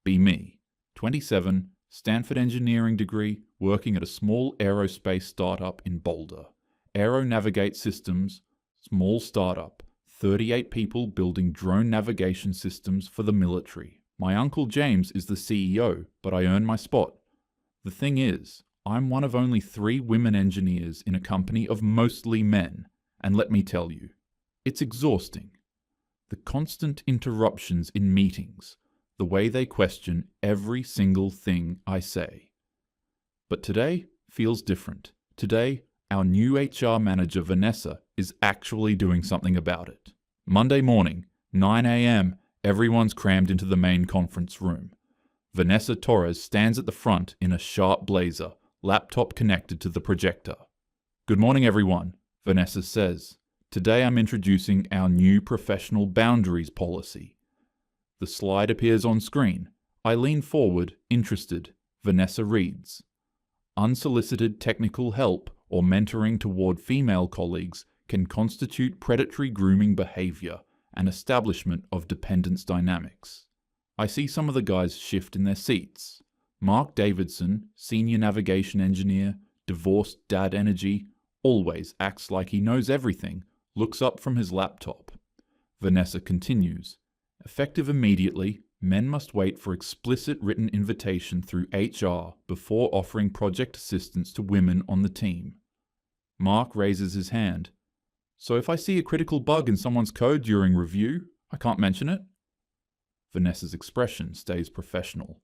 Be me, 27, Stanford engineering degree, working at a small aerospace startup in Boulder. Aeronavigate Systems, small startup, 38 people building drone navigation systems for the military. My uncle James is the CEO, but I earn my spot. The thing is, I'm one of only 3 women engineers in a company of mostly men, and let me tell you, it's exhausting. The constant interruptions in meetings, the way they question every single thing I say. But today feels different. Today, our new HR manager Vanessa is actually doing something about it. Monday morning, 9 a.m., everyone's crammed into the main conference room. Vanessa Torres stands at the front in a sharp blazer, laptop connected to the projector. "Good morning, everyone," Vanessa says. "Today I'm introducing our new professional boundaries policy." The slide appears on screen. I lean forward, interested. Vanessa reads, "Unsolicited technical help or mentoring toward female colleagues can constitute predatory grooming behavior and establishment of dependence dynamics." I see some of the guys shift in their seats. Mark Davidson, senior navigation engineer, divorced dad energy, always acts like he knows everything, looks up from his laptop. Vanessa continues, "Effective immediately, men must wait for explicit written invitation through HR before offering project assistance to women on the team." Mark raises his hand. "So if I see a critical bug in someone's code during review, I can't mention it?" Vanessa's expression stays professional.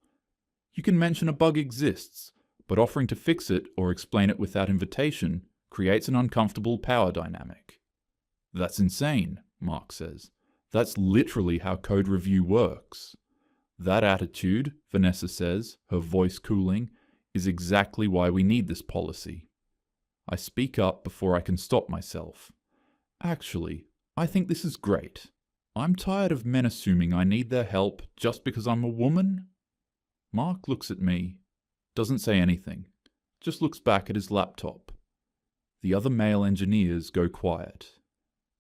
"You can mention a bug exists, but offering to fix it or explain it without invitation creates an uncomfortable power dynamic." "That's insane," Mark says. "That's literally how code review works." "That attitude," Vanessa says, her voice cooling, "is exactly why we need this policy." I speak up before I can stop myself. "Actually, I think this is great. I'm tired of men assuming I need their help just because I'm a woman." Mark looks at me, doesn't say anything, just looks back at his laptop. The other male engineers go quiet.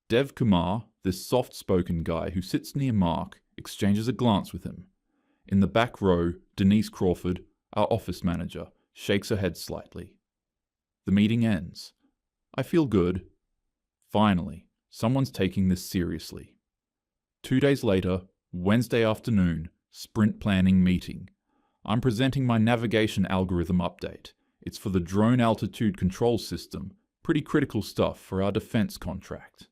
Dev Kumar, this soft-spoken guy who sits near Mark, exchanges a glance with him. In the back row, Denise Crawford, our office manager, shakes her head slightly. The meeting ends. I feel good. Finally, someone's taking this seriously. 2 days later, Wednesday afternoon, sprint planning meeting. I'm presenting my navigation algorithm update. It's for the drone altitude control system, pretty critical stuff for our defense contract.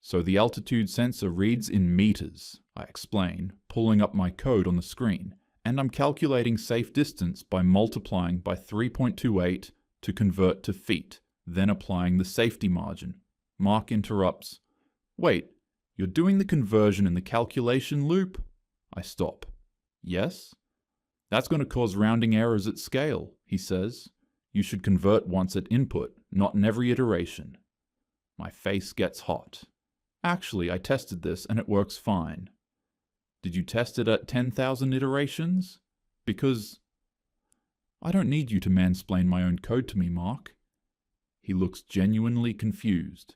"So the altitude sensor reads in meters," I explain, pulling up my code on the screen, "and I'm calculating safe distance by multiplying by 3.28 to convert to feet, then applying the safety margin." Mark interrupts. "Wait, you're doing the conversion in the calculation loop?" I stop. "Yes?" "That's going to cause rounding errors at scale," he says. "You should convert once at input, not in every iteration." My face gets hot. "Actually, I tested this and it works fine." "Did you test it at 10,000 iterations? Because—" "I don't need you to mansplain my own code to me, Mark." He looks genuinely confused.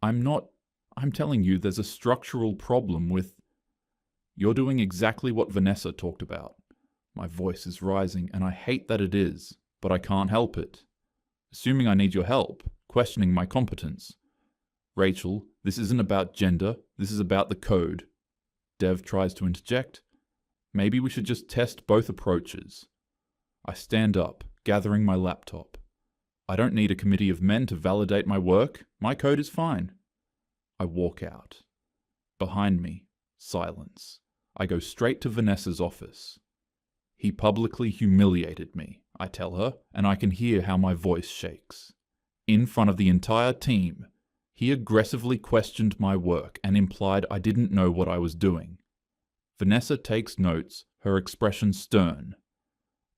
I'm telling you there's a structural problem with—" "You're doing exactly what Vanessa talked about." My voice is rising, and I hate that it is, but I can't help it. "Assuming I need your help, questioning my competence." "Rachel, this isn't about gender, this is about the code." Dev tries to interject. "Maybe we should just test both approaches." I stand up, gathering my laptop. "I don't need a committee of men to validate my work. My code is fine." I walk out. Behind me, silence. I go straight to Vanessa's office. "He publicly humiliated me," I tell her, and I can hear how my voice shakes. In front of the entire team, he aggressively questioned my work and implied I didn't know what I was doing. Vanessa takes notes, her expression stern.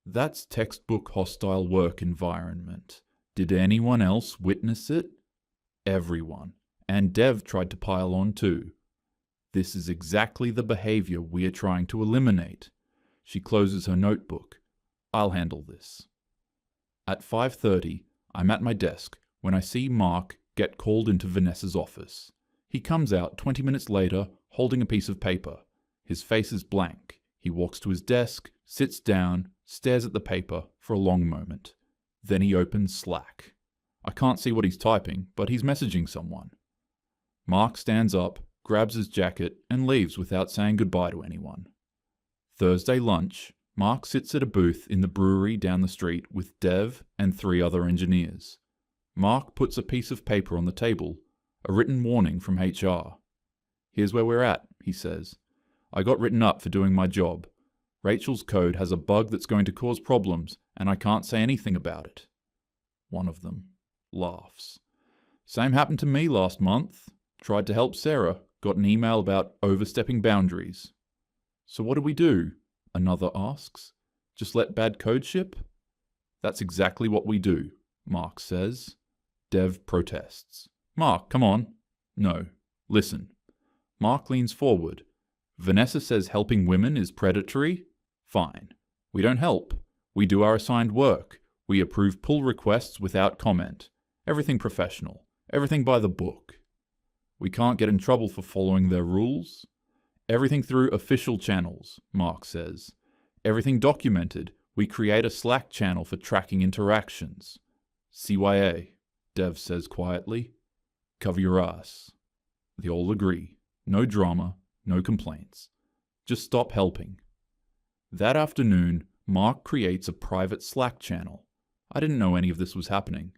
"That's textbook hostile work environment. Did anyone else witness it?" Everyone. And Dev tried to pile on too. "This is exactly the behavior we are trying to eliminate." She closes her notebook. "I'll handle this." At 5:30, I'm at my desk when I see Mark get called into Vanessa's office. He comes out 20 minutes later holding a piece of paper. His face is blank. He walks to his desk, sits down, stares at the paper for a long moment. Then he opens Slack. I can't see what he's typing, but he's messaging someone. Mark stands up, grabs his jacket, and leaves without saying goodbye to anyone. Thursday lunch, Mark sits at a booth in the brewery down the street with Dev and 3 other engineers. Mark puts a piece of paper on the table, a written warning from HR. Here's where we're at, he says. I got written up for doing my job. Rachel's code has a bug that's going to cause problems, and I can't say anything about it. One of them laughs. Same happened to me last month. Tried to help Sarah, got an email about overstepping boundaries. So what do we do? Another asks. Just let bad code ship? That's exactly what we do, Mark says. Dev protests. Mark, come on. No, listen. Mark leans forward. Vanessa says helping women is predatory? Fine. We don't help. We do our assigned work. We approve pull requests without comment. Everything professional. Everything by the book. We can't get in trouble for following their rules. Everything through official channels, Mark says. Everything documented. We create a Slack channel for tracking interactions. CYA, Dev says quietly. Cover your ass. They all agree. No drama, no complaints. Just stop helping. That afternoon, Mark creates a private Slack channel. I didn't know any of this was happening.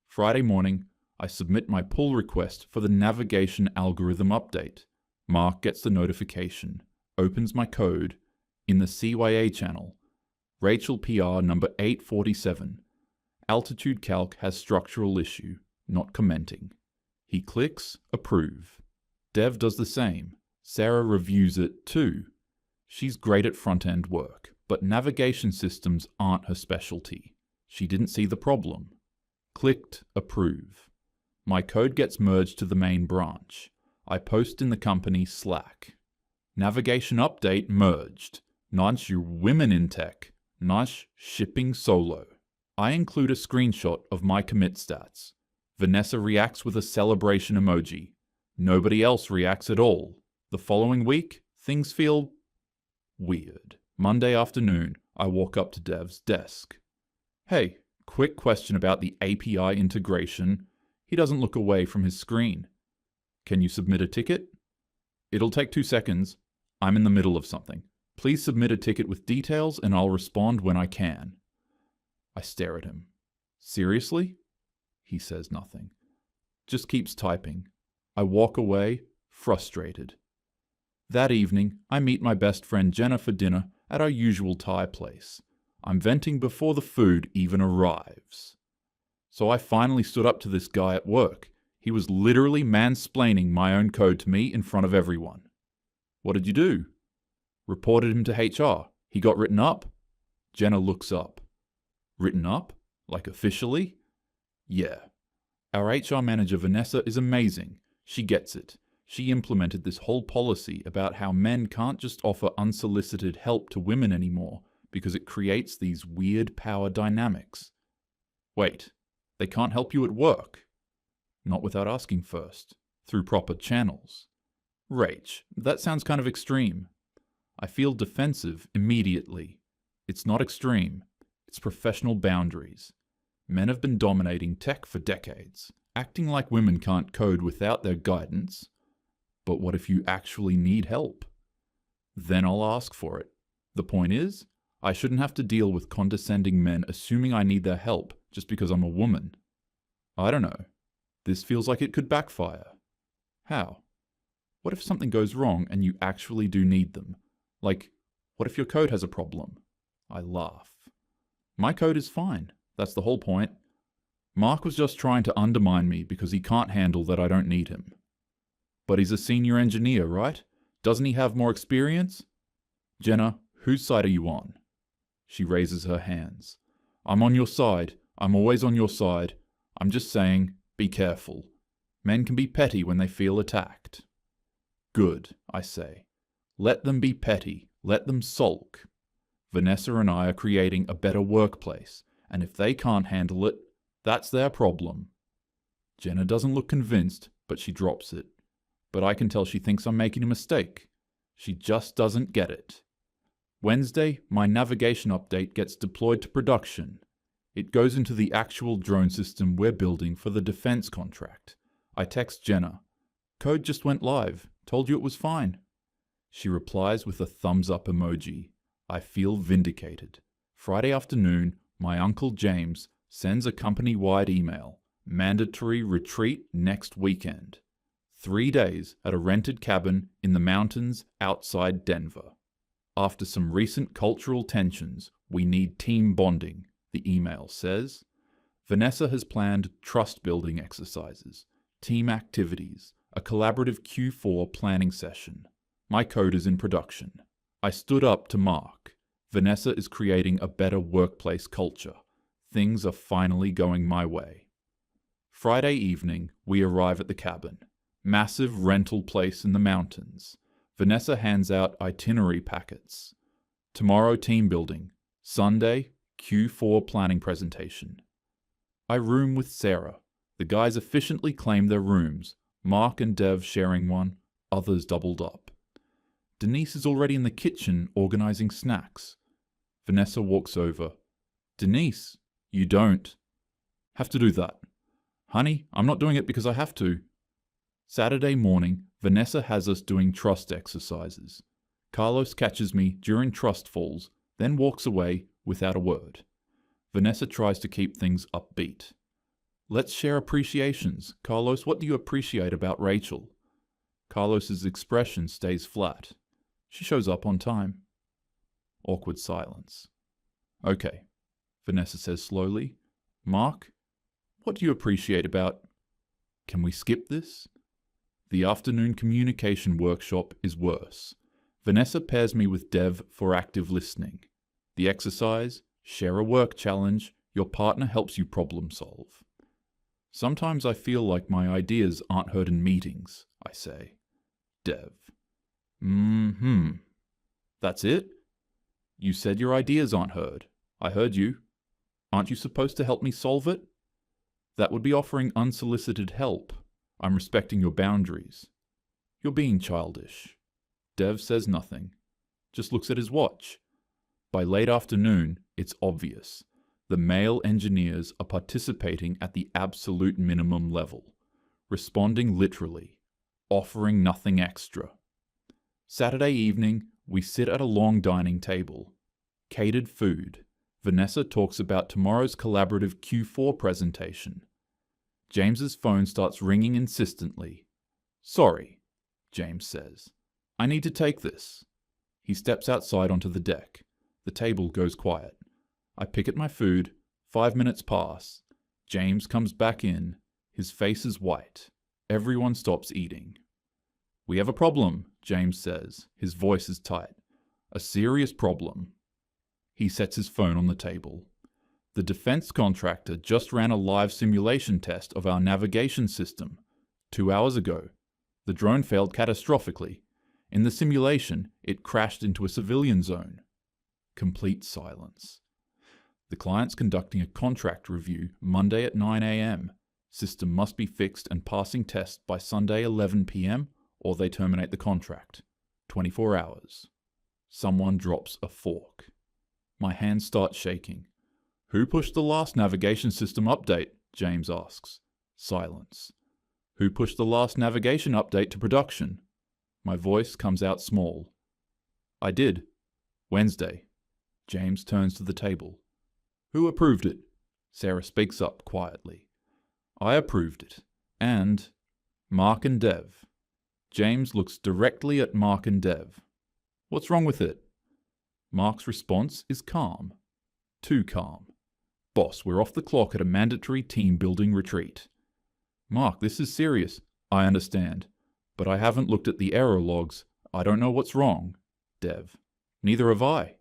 Friday morning, I submit my pull request for the navigation algorithm update. Mark gets the notification, opens my code, in the CYA channel. Rachel PR number 847. Altitude calc has structural issue, not commenting. He clicks approve. Dev does the same. Sarah reviews it too. She's great at front-end work, but navigation systems aren't her specialty. She didn't see the problem. Clicked approve. My code gets merged to the main branch. I post in the company Slack. Navigation update merged. Nice you women in tech. Nice shipping solo. I include a screenshot of my commit stats. Vanessa reacts with a celebration emoji. Nobody else reacts at all. The following week, things feel weird. Monday afternoon, I walk up to Dev's desk. Hey, quick question about the API integration. He doesn't look away from his screen. Can you submit a ticket? It'll take 2 seconds. I'm in the middle of something. Please submit a ticket with details and I'll respond when I can. I stare at him. Seriously? He says nothing. Just keeps typing. I walk away, frustrated. That evening, I meet my best friend Jenna for dinner at our usual Thai place. I'm venting before the food even arrives. So I finally stood up to this guy at work. He was literally mansplaining my own code to me in front of everyone. What did you do? Reported him to HR. He got written up. Jenna looks up. Written up? Like officially? Yeah. Our HR manager Vanessa is amazing. She gets it. She implemented this whole policy about how men can't just offer unsolicited help to women anymore because it creates these weird power dynamics. Wait, they can't help you at work? Not without asking first, through proper channels. Rach, that sounds kind of extreme. I feel defensive immediately. It's not extreme. It's professional boundaries. Men have been dominating tech for decades, acting like women can't code without their guidance. But what if you actually need help? Then I'll ask for it. The point is, I shouldn't have to deal with condescending men assuming I need their help just because I'm a woman. I don't know. This feels like it could backfire. How? What if something goes wrong and you actually do need them? Like, what if your code has a problem? I laugh. My code is fine. That's the whole point. Mark was just trying to undermine me because he can't handle that I don't need him. But he's a senior engineer, right? Doesn't he have more experience? Jenna, whose side are you on? She raises her hands. I'm on your side. I'm always on your side. I'm just saying, be careful. Men can be petty when they feel attacked. Good, I say. Let them be petty. Let them sulk. Vanessa and I are creating a better workplace, and if they can't handle it, that's their problem. Jenna doesn't look convinced, but she drops it. But I can tell she thinks I'm making a mistake. She just doesn't get it. Wednesday, my navigation update gets deployed to production. It goes into the actual drone system we're building for the defense contract. I text Jenna. Code just went live. Told you it was fine. She replies with a thumbs up emoji. I feel vindicated. Friday afternoon, my uncle James sends a company-wide email. Mandatory retreat next weekend. 3 days at a rented cabin in the mountains outside Denver. After some recent cultural tensions, we need team bonding, the email says. Vanessa has planned trust-building exercises, team activities, a collaborative Q4 planning session. My code is in production. I stood up to Mark. Vanessa is creating a better workplace culture. Things are finally going my way. Friday evening, we arrive at the cabin. Massive rental place in the mountains. Vanessa hands out itinerary packets. Tomorrow team building. Sunday, Q4 planning presentation. I room with Sarah. The guys efficiently claim their rooms. Mark and Dev sharing one, others doubled up. Denise is already in the kitchen organizing snacks. Vanessa walks over. Denise, you don't have to do that. Honey, I'm not doing it because I have to. Saturday morning, Vanessa has us doing trust exercises. Carlos catches me during trust falls, then walks away without a word. Vanessa tries to keep things upbeat. Let's share appreciations. Carlos, what do you appreciate about Rachel? Carlos's expression stays flat. She shows up on time. Awkward silence. Okay, Vanessa says slowly. Mark, what do you appreciate about... Can we skip this? The afternoon communication workshop is worse. Vanessa pairs me with Dev for active listening. The exercise, share a work challenge, your partner helps you problem solve. Sometimes I feel like my ideas aren't heard in meetings, I say. Dev. That's it? You said your ideas aren't heard. I heard you. Aren't you supposed to help me solve it? That would be offering unsolicited help. I'm respecting your boundaries. You're being childish. Dev says nothing, just looks at his watch. By late afternoon, it's obvious. The male engineers are participating at the absolute minimum level, responding literally, offering nothing extra. Saturday evening, we sit at a long dining table. Catered food. Vanessa talks about tomorrow's collaborative Q4 presentation. James's phone starts ringing insistently. Sorry, James says. I need to take this. He steps outside onto the deck. The table goes quiet. I pick at my food. 5 minutes pass. James comes back in. His face is white. Everyone stops eating. We have a problem, James says. His voice is tight. A serious problem. He sets his phone on the table. The defense contractor just ran a live simulation test of our navigation system. 2 hours ago. The drone failed catastrophically. In the simulation, it crashed into a civilian zone. Complete silence. The client's conducting a contract review Monday at 9 a.m. System must be fixed and passing test by Sunday 11 p.m. or they terminate the contract. 24 hours. Someone drops a fork. My hands start shaking. Who pushed the last navigation system update? James asks. Silence. Who pushed the last navigation update to production? My voice comes out small. I did. Wednesday. James turns to the table. Who approved it? Sarah speaks up quietly. I approved it. And Mark and Dev. James looks directly at Mark and Dev. What's wrong with it? Mark's response is calm. Too calm. Boss, we're off the clock at a mandatory team-building retreat. Mark, this is serious. I understand. But I haven't looked at the error logs. I don't know what's wrong. Dev. Neither have I.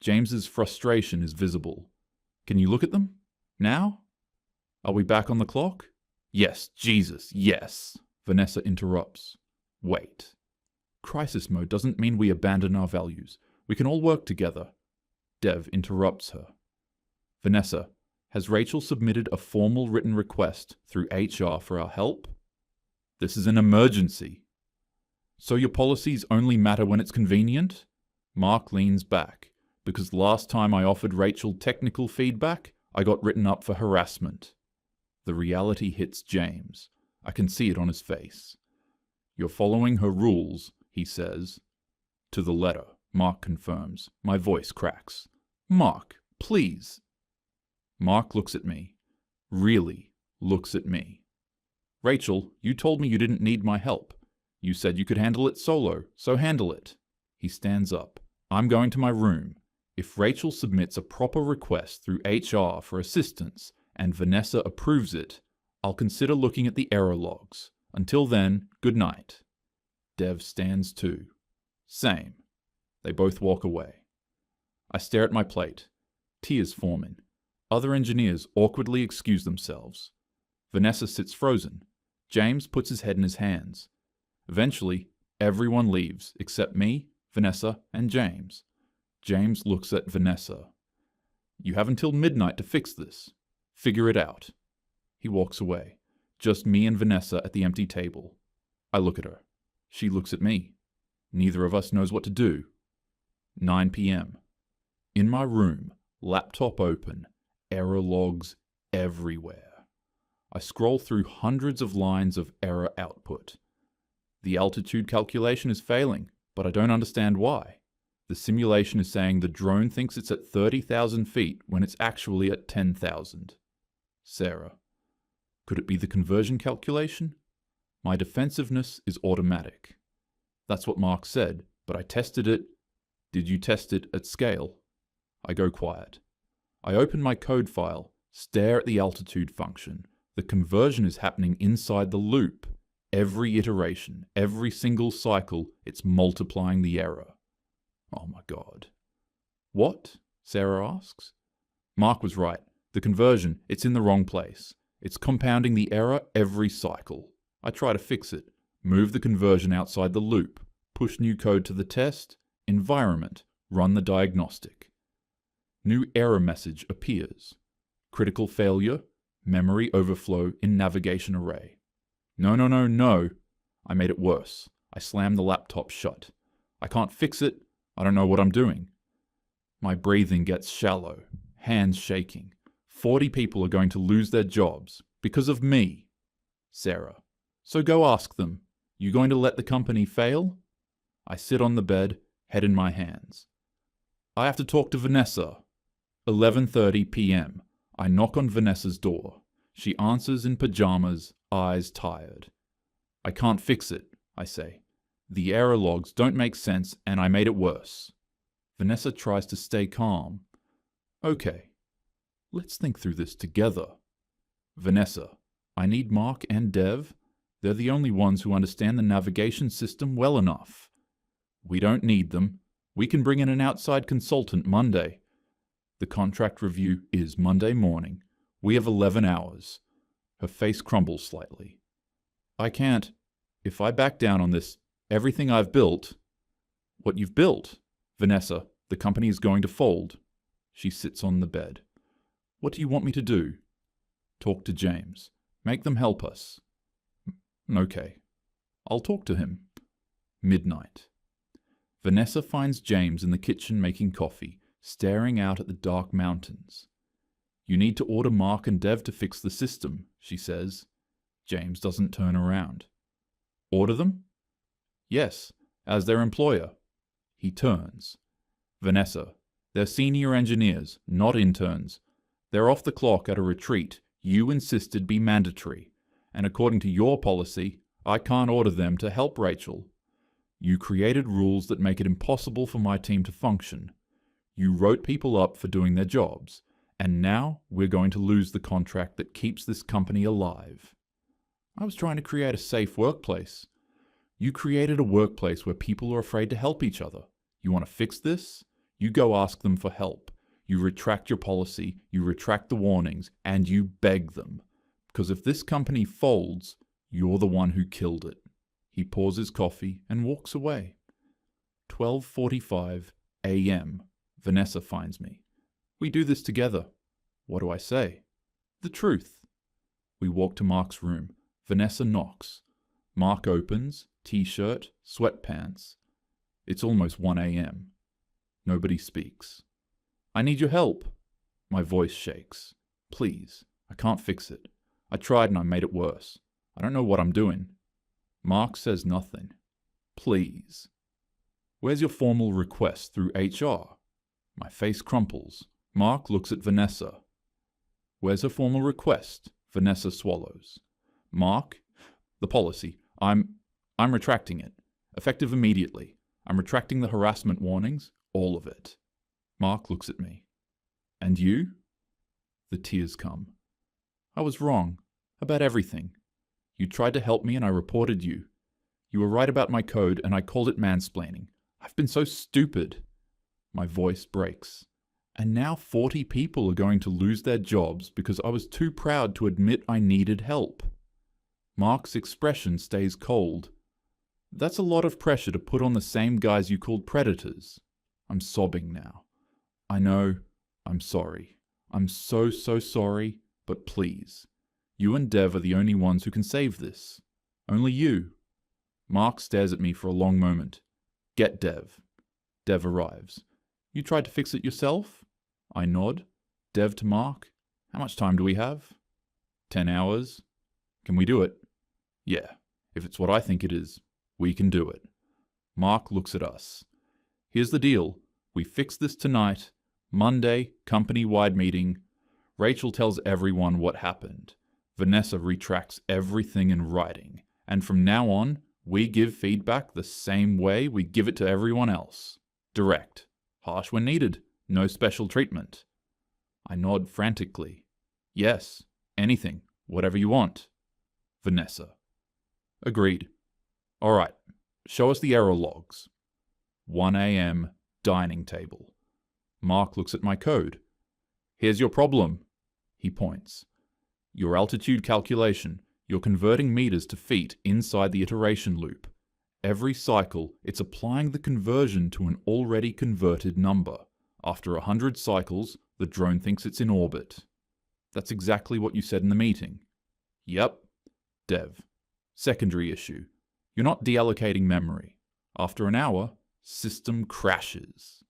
James's frustration is visible. Can you look at them? Now? Are we back on the clock? Yes, Jesus, yes. Vanessa interrupts. Wait. Crisis mode doesn't mean we abandon our values. We can all work together. Dev interrupts her. Vanessa, has Rachel submitted a formal written request through HR for our help? This is an emergency. So your policies only matter when it's convenient? Mark leans back, because last time I offered Rachel technical feedback, I got written up for harassment. The reality hits James. I can see it on his face. You're following her rules, he says. To the letter, Mark confirms. My voice cracks. Mark, please. Mark looks at me. Really looks at me. Rachel, you told me you didn't need my help. You said you could handle it solo, so handle it. He stands up. I'm going to my room. If Rachel submits a proper request through HR for assistance and Vanessa approves it, I'll consider looking at the error logs. Until then, good night. Dev stands too. Same. They both walk away. I stare at my plate. Tears forming. Other engineers awkwardly excuse themselves. Vanessa sits frozen. James puts his head in his hands. Eventually, everyone leaves except me, Vanessa, and James. James looks at Vanessa. You have until midnight to fix this. Figure it out. He walks away. Just me and Vanessa at the empty table. I look at her. She looks at me. Neither of us knows what to do. 9 p.m. In my room, laptop open, error logs everywhere. I scroll through hundreds of lines of error output. The altitude calculation is failing, but I don't understand why. The simulation is saying the drone thinks it's at 30,000 feet when it's actually at 10,000. Sarah. Could it be the conversion calculation? My defensiveness is automatic. That's what Mark said, but I tested it. Did you test it at scale? I go quiet. I open my code file, stare at the altitude function. The conversion is happening inside the loop. Every iteration, every single cycle, it's multiplying the error. Oh my God. What? Sarah asks. Mark was right. The conversion, it's in the wrong place. It's compounding the error every cycle. I try to fix it. Move the conversion outside the loop. Push new code to the test. Environment. Run the diagnostic. New error message appears. Critical failure. Memory overflow in navigation array. No. I made it worse. I slammed the laptop shut. I can't fix it. I don't know what I'm doing. My breathing gets shallow. Hands shaking. 40 people are going to lose their jobs. Because of me. Sarah. So go ask them. You going to let the company fail? I sit on the bed, head in my hands. I have to talk to Vanessa. 11:30 p.m. I knock on Vanessa's door. She answers in pajamas, eyes tired. I can't fix it, I say. The error logs don't make sense and I made it worse. Vanessa tries to stay calm. Okay, let's think through this together. Vanessa, I need Mark and Dev. They're the only ones who understand the navigation system well enough. We don't need them. We can bring in an outside consultant Monday. The contract review is Monday morning. We have 11 hours. Her face crumbles slightly. I can't. If I back down on this, everything I've built... What you've built? Vanessa, the company is going to fold. She sits on the bed. What do you want me to do? Talk to James. Make them help us. Okay. I'll talk to him. Midnight. Vanessa finds James in the kitchen making coffee, staring out at the dark mountains. You need to order Mark and Dev to fix the system, she says. James doesn't turn around. Order them? Yes, as their employer. He turns. Vanessa, they're senior engineers, not interns. They're off the clock at a retreat you insisted be mandatory, and according to your policy, I can't order them to help Rachel. You created rules that make it impossible for my team to function. You wrote people up for doing their jobs, and now we're going to lose the contract that keeps this company alive. I was trying to create a safe workplace. You created a workplace where people are afraid to help each other. You want to fix this? You go ask them for help. You retract your policy, you retract the warnings, and you beg them. Because if this company folds, you're the one who killed it. He pours his coffee and walks away. 12:45 a.m. Vanessa finds me. We do this together. What do I say? The truth. We walk to Mark's room. Vanessa knocks. Mark opens, t-shirt, sweatpants. It's almost 1 a.m. Nobody speaks. I need your help. My voice shakes. Please, I can't fix it. I tried and I made it worse. I don't know what I'm doing. Mark says nothing. Please. Where's your formal request through HR? My face crumples. Mark looks at Vanessa. Where's her formal request? Vanessa swallows. Mark, the policy. I'm retracting it. Effective immediately. I'm retracting the harassment warnings, all of it. Mark looks at me. And you? The tears come. I was wrong. About everything. You tried to help me and I reported you. You were right about my code and I called it mansplaining. I've been so stupid. My voice breaks. And now 40 people are going to lose their jobs because I was too proud to admit I needed help. Mark's expression stays cold. That's a lot of pressure to put on the same guys you called predators. I'm sobbing now. I know. I'm sorry. I'm so sorry, but please. You and Dev are the only ones who can save this. Only you. Mark stares at me for a long moment. Get Dev. Dev arrives. You tried to fix it yourself? I nod. Dev to Mark. How much time do we have? 10 hours. Can we do it? Yeah. If it's what I think it is, we can do it. Mark looks at us. Here's the deal. We fix this tonight. Monday, company-wide meeting. Rachel tells everyone what happened. Vanessa retracts everything in writing. And from now on, we give feedback the same way we give it to everyone else. Direct. Harsh when needed. No special treatment. I nod frantically. Yes. Anything. Whatever you want. Vanessa. Agreed. All right. Show us the error logs. 1 a.m. dining table. Mark looks at my code. Here's your problem. He points. Your altitude calculation. You're converting meters to feet inside the iteration loop. Every cycle, it's applying the conversion to an already converted number. After 100 cycles, the drone thinks it's in orbit. That's exactly what you said in the meeting. Yep. Dev. Secondary issue. You're not deallocating memory. After an hour, system crashes.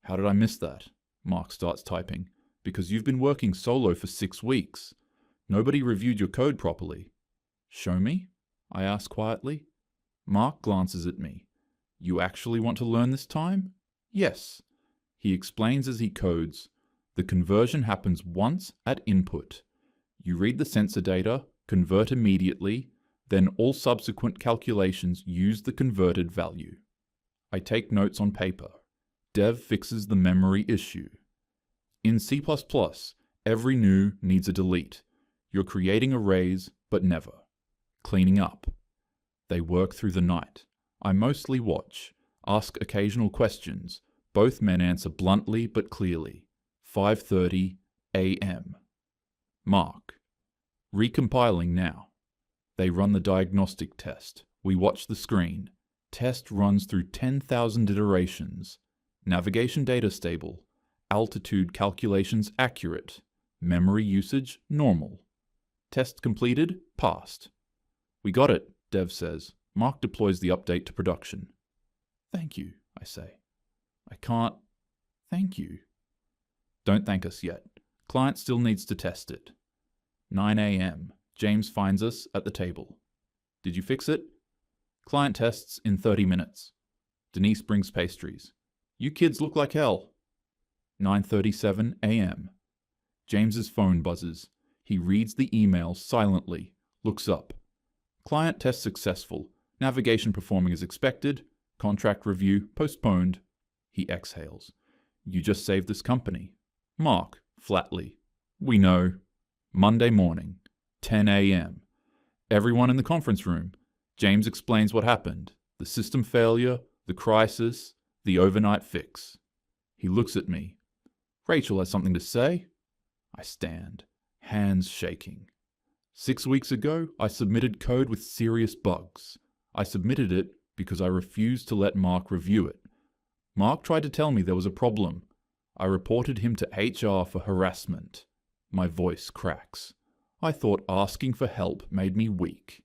How did I miss that? Mark starts typing. Because you've been working solo for 6 weeks. Nobody reviewed your code properly. Show me? I ask quietly. Mark glances at me. You actually want to learn this time? Yes. He explains as he codes. The conversion happens once at input. You read the sensor data, convert immediately, then all subsequent calculations use the converted value. I take notes on paper. Dev fixes the memory issue. In C++, every new needs a delete. You're creating arrays, but never. Cleaning up. They work through the night. I mostly watch, ask occasional questions. Both men answer bluntly but clearly. 5:30 a.m. Mark. Recompiling now. They run the diagnostic test. We watch the screen. Test runs through 10,000 iterations. Navigation data stable. Altitude calculations accurate. Memory usage normal. Test completed, passed. We got it, Dev says. Mark deploys the update to production. Thank you, I say. I can't. Thank you. Don't thank us yet. Client still needs to test it. 9 a.m. James finds us at the table. Did you fix it? Client tests in 30 minutes. Denise brings pastries. You kids look like hell. 9:37 a.m. James's phone buzzes. He reads the email silently, looks up. Client test successful. Navigation performing as expected. Contract review postponed. He exhales. You just saved this company. Mark, flatly. We know. Monday morning, 10 a.m. Everyone in the conference room. James explains what happened. The system failure, the crisis, the overnight fix. He looks at me. Rachel has something to say. I stand, hands shaking. 6 weeks ago, I submitted code with serious bugs. I submitted it because I refused to let Mark review it. Mark tried to tell me there was a problem. I reported him to HR for harassment. My voice cracks. I thought asking for help made me weak.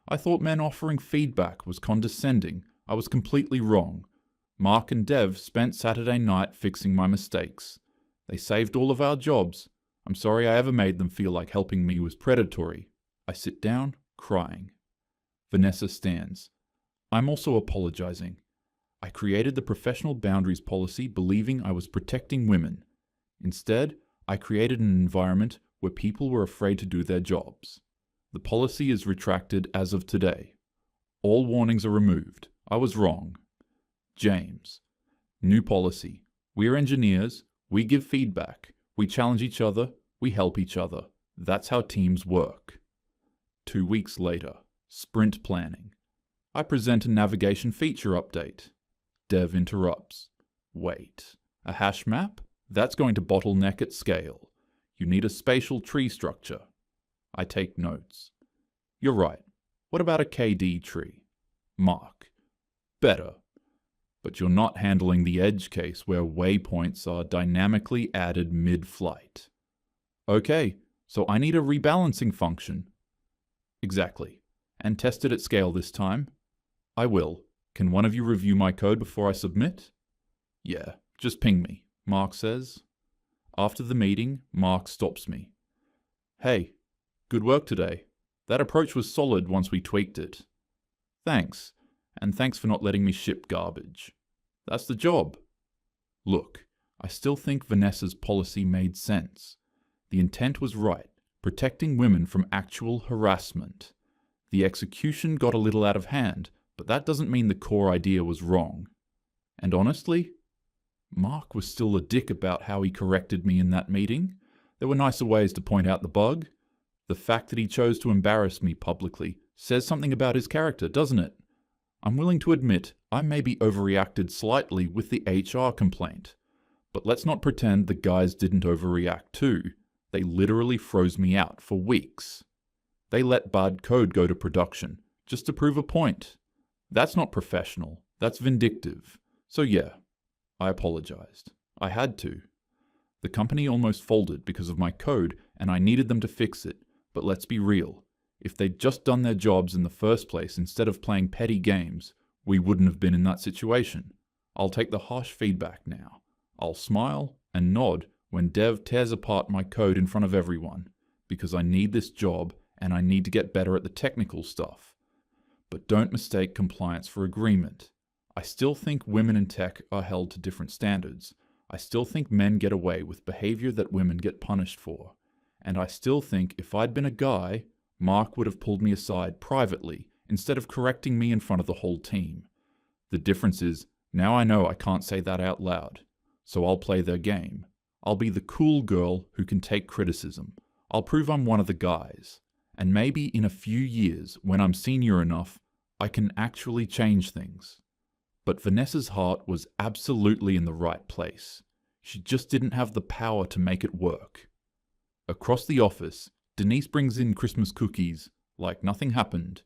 I thought men offering feedback was condescending. I was completely wrong. Mark and Dev spent Saturday night fixing my mistakes. They saved all of our jobs. I'm sorry I ever made them feel like helping me was predatory. I sit down, crying. Vanessa stands. I'm also apologizing. I created the professional boundaries policy believing I was protecting women. Instead, I created an environment where people were afraid to do their jobs. The policy is retracted as of today. All warnings are removed. I was wrong. James. New policy. We're engineers. We give feedback. We challenge each other. We help each other. That's how teams work. 2 weeks later. Sprint planning. I present a navigation feature update. Dev interrupts. Wait. A hash map? That's going to bottleneck at scale. You need a spatial tree structure. I take notes. You're right. What about a KD tree? Mark. Better. But you're not handling the edge case where waypoints are dynamically added mid-flight. Okay, so I need a rebalancing function. Exactly. And test it at scale this time? I will. Can one of you review my code before I submit? Yeah, just ping me, Mark says. After the meeting, Mark stops me. Hey, good work today. That approach was solid once we tweaked it. Thanks, and thanks for not letting me ship garbage. That's the job. Look, I still think Vanessa's policy made sense. The intent was right, protecting women from actual harassment. The execution got a little out of hand, but that doesn't mean the core idea was wrong. And honestly, Mark was still a dick about how he corrected me in that meeting. There were nicer ways to point out the bug. The fact that he chose to embarrass me publicly says something about his character, doesn't it? I'm willing to admit I maybe overreacted slightly with the HR complaint. But let's not pretend the guys didn't overreact too. They literally froze me out for weeks. They let bad code go to production, just to prove a point. That's not professional. That's vindictive. So yeah, I apologized. I had to. The company almost folded because of my code, and I needed them to fix it. But let's be real. If they'd just done their jobs in the first place instead of playing petty games, we wouldn't have been in that situation. I'll take the harsh feedback now. I'll smile and nod when Dev tears apart my code in front of everyone, because I need this job and I need to get better at the technical stuff. But don't mistake compliance for agreement. I still think women in tech are held to different standards. I still think men get away with behavior that women get punished for. And I still think if I'd been a guy, Mark would have pulled me aside privately instead of correcting me in front of the whole team. The difference is, now I know I can't say that out loud. So I'll play their game. I'll be the cool girl who can take criticism. I'll prove I'm one of the guys. And maybe in a few years, when I'm senior enough, I can actually change things. But Vanessa's heart was absolutely in the right place. She just didn't have the power to make it work. Across the office, Denise brings in Christmas cookies, like nothing happened.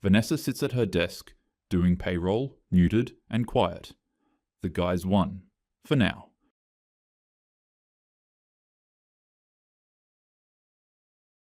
Vanessa sits at her desk, doing payroll, muted and quiet. The guys won. For now.